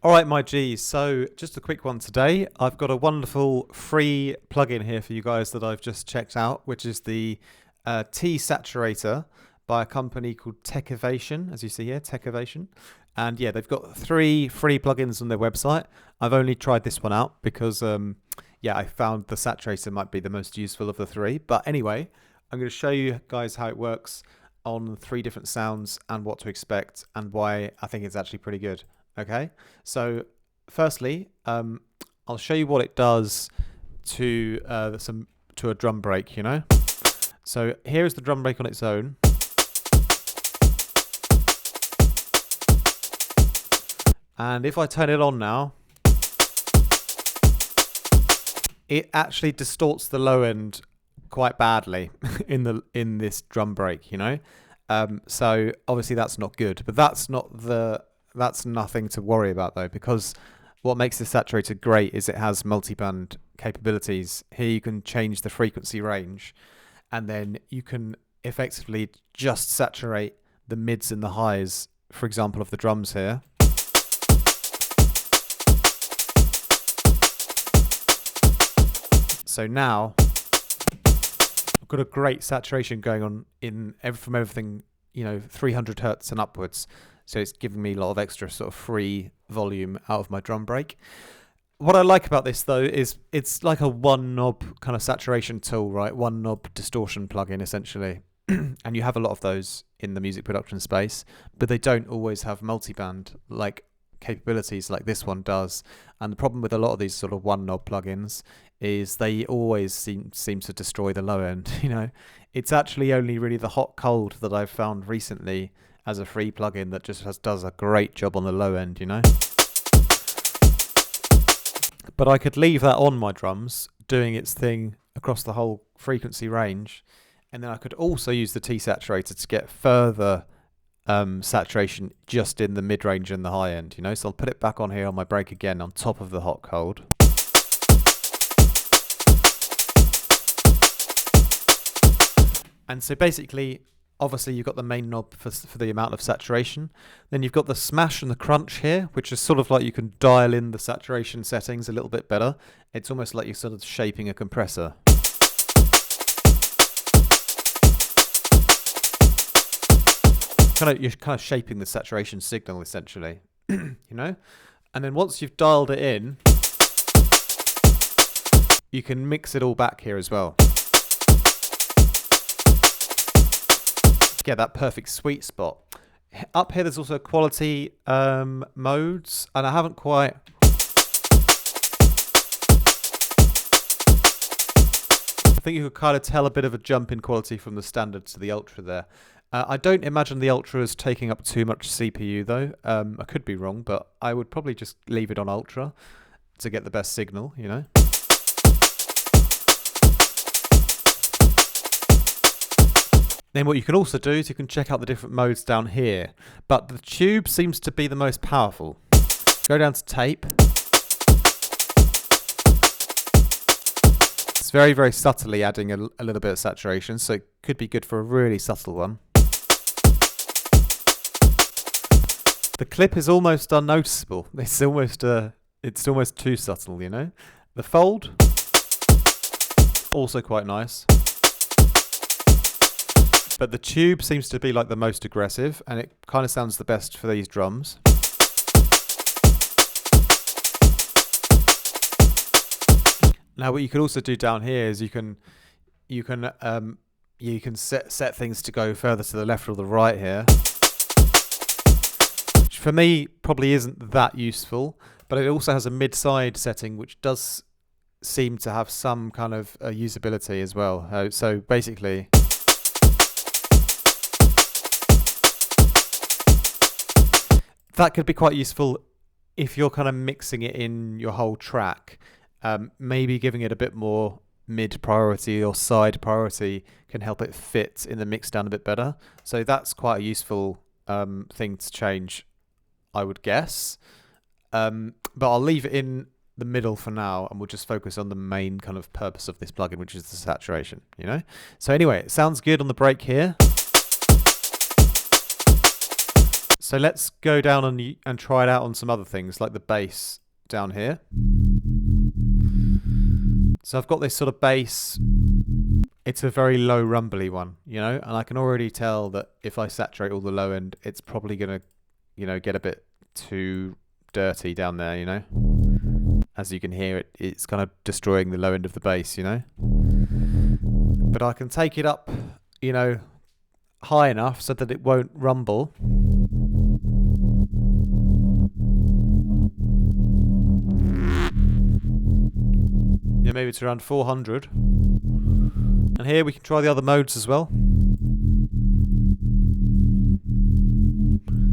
Alright my G's, so just a quick one today. I've got a wonderful free plugin here for you guys that I've just checked out, which is the T-Saturator by a company called Techivation, as you see here, Techivation. And yeah, they've got 3 free plugins on their website. I've only tried this one out because yeah, I found the saturator might be the most useful of the 3. But anyway, I'm going to show you guys how it works on 3 different sounds and what to expect and why I think it's actually pretty good. Okay, so firstly, I'll show you what it does to a drum break, you know. So here is the drum break on its own. And if I turn it on now, it actually distorts the low end quite badly in this drum break, you know. So obviously that's not good, but that's nothing to worry about though, because what makes this saturator great is it has multiband capabilities. Here you can change the frequency range, and then you can effectively just saturate the mids and the highs, for example, of the drums here. So now I've got a great saturation going on from everything, you know, 300 hertz and upwards. So it's giving me a lot of extra sort of free volume out of my drum break. What I like about this though is it's like a one knob kind of saturation tool, right? One knob distortion plugin essentially. And you have a lot of those in the music production space, but they don't always have multiband like capabilities like this one does. And the problem with a lot of these sort of one knob plugins is they always seem to destroy the low end, you know. It's actually only really the hot cold that I've found recently as a free plugin that just does a great job on the low end, you know. But I could leave that on my drums doing its thing across the whole frequency range, and then I could also use the T-Saturator to get further saturation just in the mid-range and the high end, you know. So I'll put it back on here on my break again on top of the hot cold. And so basically, obviously you've got the main knob for the amount of saturation. Then you've got the smash and the crunch here, which is sort of like you can dial in the saturation settings a little bit better. It's almost like you're sort of shaping a compressor. You're kind of shaping the saturation signal essentially, you know? And then once you've dialed it in, you can mix it all back here as well. Get that perfect sweet spot. Up here there's also quality modes, and I haven't quite I think you could kind of tell a bit of a jump in quality from the standard to the ultra there. I don't imagine the ultra is taking up too much CPU though. I could be wrong, but I would probably just leave it on ultra to get the best signal, you know. Then what you can also do is you can check out the different modes down here. But the tube seems to be the most powerful. Go down to tape. It's very, very subtly adding a little bit of saturation, so it could be good for a really subtle one. The clip is almost unnoticeable. It's almost too subtle, you know. The fold, also quite nice. But the tube seems to be like the most aggressive, and it kind of sounds the best for these drums. Now what you can also do down here is you can set things to go further to the left or the right here. Which for me probably isn't that useful, but it also has a mid-side setting which does seem to have some kind of usability as well. So basically, that could be quite useful if you're kind of mixing it in your whole track. Maybe giving it a bit more mid priority or side priority can help it fit in the mix down a bit better. So that's quite a useful thing to change, I would guess. But I'll leave it in the middle for now, and we'll just focus on the main kind of purpose of this plugin, which is the saturation, you know? So anyway, it sounds good on the break here. So let's go down and try it out on some other things, like the bass down here. So I've got this sort of bass. It's a very low rumbly one, you know, and I can already tell that if I saturate all the low end, it's probably going to, you know, get a bit too dirty down there, you know. As you can hear, it's kind of destroying the low end of the bass, you know. But I can take it up, you know, high enough so that it won't rumble. Yeah, maybe it's around 400. And here we can try the other modes as well.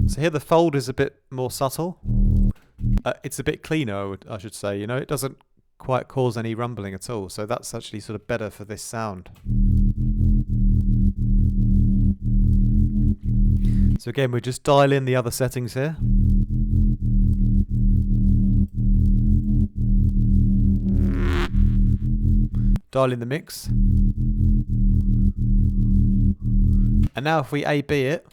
So here the fold is a bit more subtle. It's a bit cleaner, I should say. You know, it doesn't quite cause any rumbling at all. So that's actually sort of better for this sound. So again, we just dial in the other settings here. Dial in the mix. And now if we A-B it,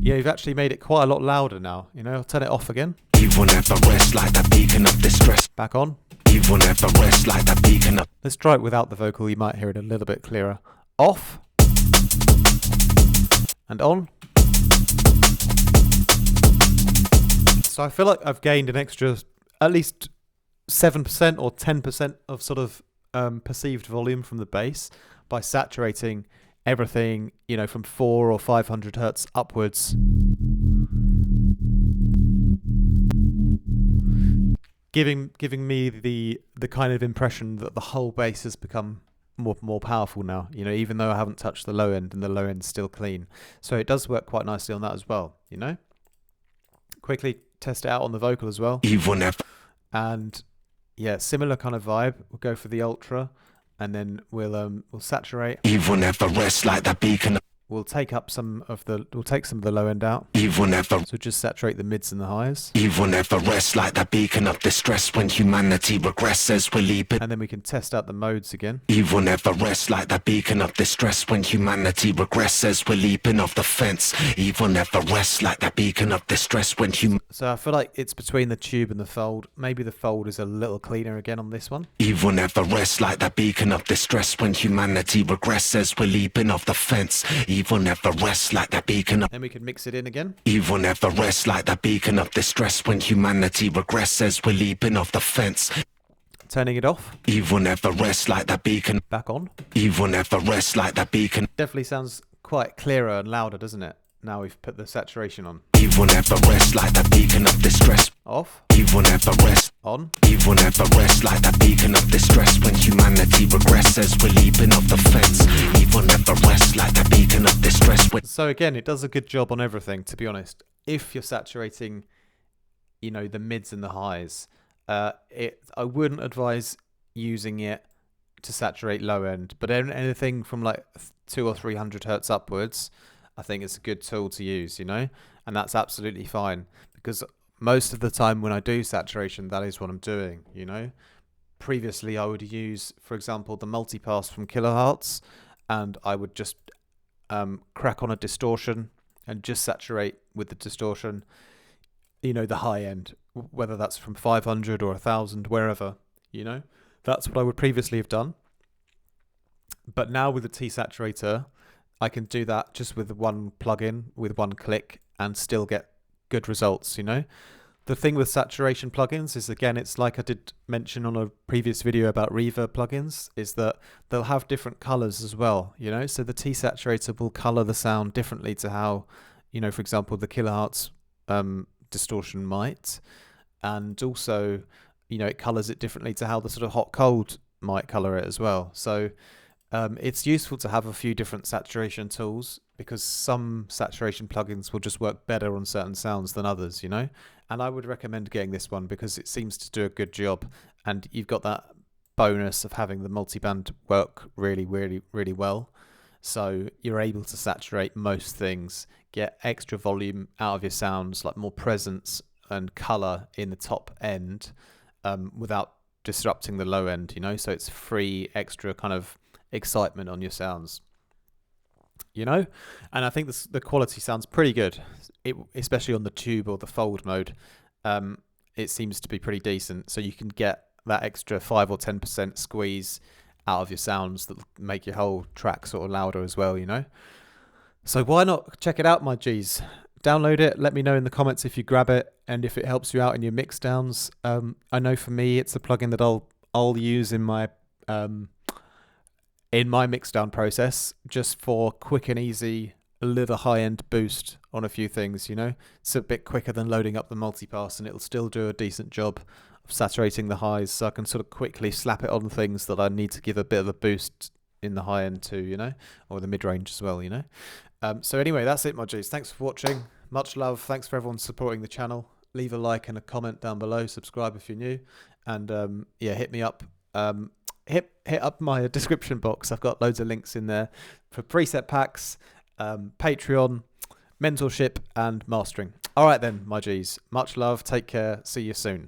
yeah, you've actually made it quite a lot louder now. You know, I'll turn it off again. Evil never rest like that beacon of distress. Back on. Evil never rest like that beacon of... Let's try it without the vocal. You might hear it a little bit clearer. Off. And on. So I feel like I've gained an extra, at least 7% or 10% of sort of perceived volume from the bass by saturating everything, you know, from 400 or 500 hertz upwards. Giving me the kind of impression that the whole bass has become more powerful now, you know, even though I haven't touched the low end and the low end's still clean. So it does work quite nicely on that as well, you know. Quickly test it out on the vocal as well. Evil never... And yeah, similar kind of vibe. We'll go for the ultra, and then we'll saturate. Evil never rest like that beacon of... We'll take some of the low end out. Evil never... So just saturate the mids and the highs. Evil never rest like that beacon of distress when humanity regresses, we're leaping. And then we can test out the modes again. Evil never rest like that beacon of distress when humanity regresses, we're leaping off the fence. Evil never rest like that beacon of distress when So I feel like it's between the tube and the fold. Maybe the fold is a little cleaner again on this one. Evil never rest like that beacon of distress when humanity regresses, we're leaping off the fence. Evil never rest like that beacon of... Then we can mix it in again. Evil never rest like that beacon of distress when humanity regresses, we're leaping off the fence. Turning it off. Evil never rest like that beacon. Back on. Evil never rest like that beacon. Definitely sounds quite clearer and louder, doesn't it? Now we've put the saturation on. Evil never rest like that beacon of distress. Off. Evil never rest. On. Evil never rest like that beacon of distress when humanity regresses, we're leaping off the fence. Evil never rest like that beacon of distress when... So again, it does a good job on everything, to be honest. If you're saturating, you know, the mids and the highs, I wouldn't advise using it to saturate low end, but anything from like 200 or 300 hertz upwards, I think it's a good tool to use, you know, and that's absolutely fine, because most of the time when I do saturation, that is what I'm doing, you know. Previously, I would use, for example, the multipass from kilohertz, and I would just crack on a distortion and just saturate with the distortion, you know, the high end, whether that's from 500 or 1,000, wherever, you know. That's what I would previously have done. But now with the T-Saturator, I can do that just with one plugin, with one click, and still get good results, you know. The thing with saturation plugins is, again, it's like I did mention on a previous video about reverb plugins, is that they'll have different colors as well, you know. So the T-Saturator will color the sound differently to how, you know, for example, the kilohertz distortion might. And also, you know, it colors it differently to how the sort of hot cold might color it as well. So it's useful to have a few different saturation tools, because some saturation plugins will just work better on certain sounds than others, you know. And I would recommend getting this one because it seems to do a good job, and you've got that bonus of having the multiband work really, really, really well. So you're able to saturate most things, get extra volume out of your sounds, like more presence and color in the top end, without disrupting the low end, you know. So it's free extra kind of excitement on your sounds. you know. And I think the quality sounds pretty good, especially on the tube or the fold mode. It seems to be pretty decent, so you can get that extra 5 or 10% squeeze out of your sounds that make your whole track sort of louder as well, you know. So why not check it out, my G's? Download it. Let me know in the comments if you grab it and if it helps you out in your mixdowns. I know for me, it's a plugin that I'll use in my mixdown process, just for quick and easy, a little high-end boost on a few things, you know. It's a bit quicker than loading up the multipass, and it'll still do a decent job of saturating the highs, so I can sort of quickly slap it on things that I need to give a bit of a boost in the high end too, you know, or the mid-range as well, you know. So anyway, that's it, my G's. Thanks for watching. Much love. Thanks for everyone supporting the channel. Leave a like and a comment down below. Subscribe if you're new, and yeah, hit me up. Hit up my description box. I've got loads of links in there for preset packs, Patreon, mentorship, and mastering. All right then, my G's. Much love. Take care. See you soon.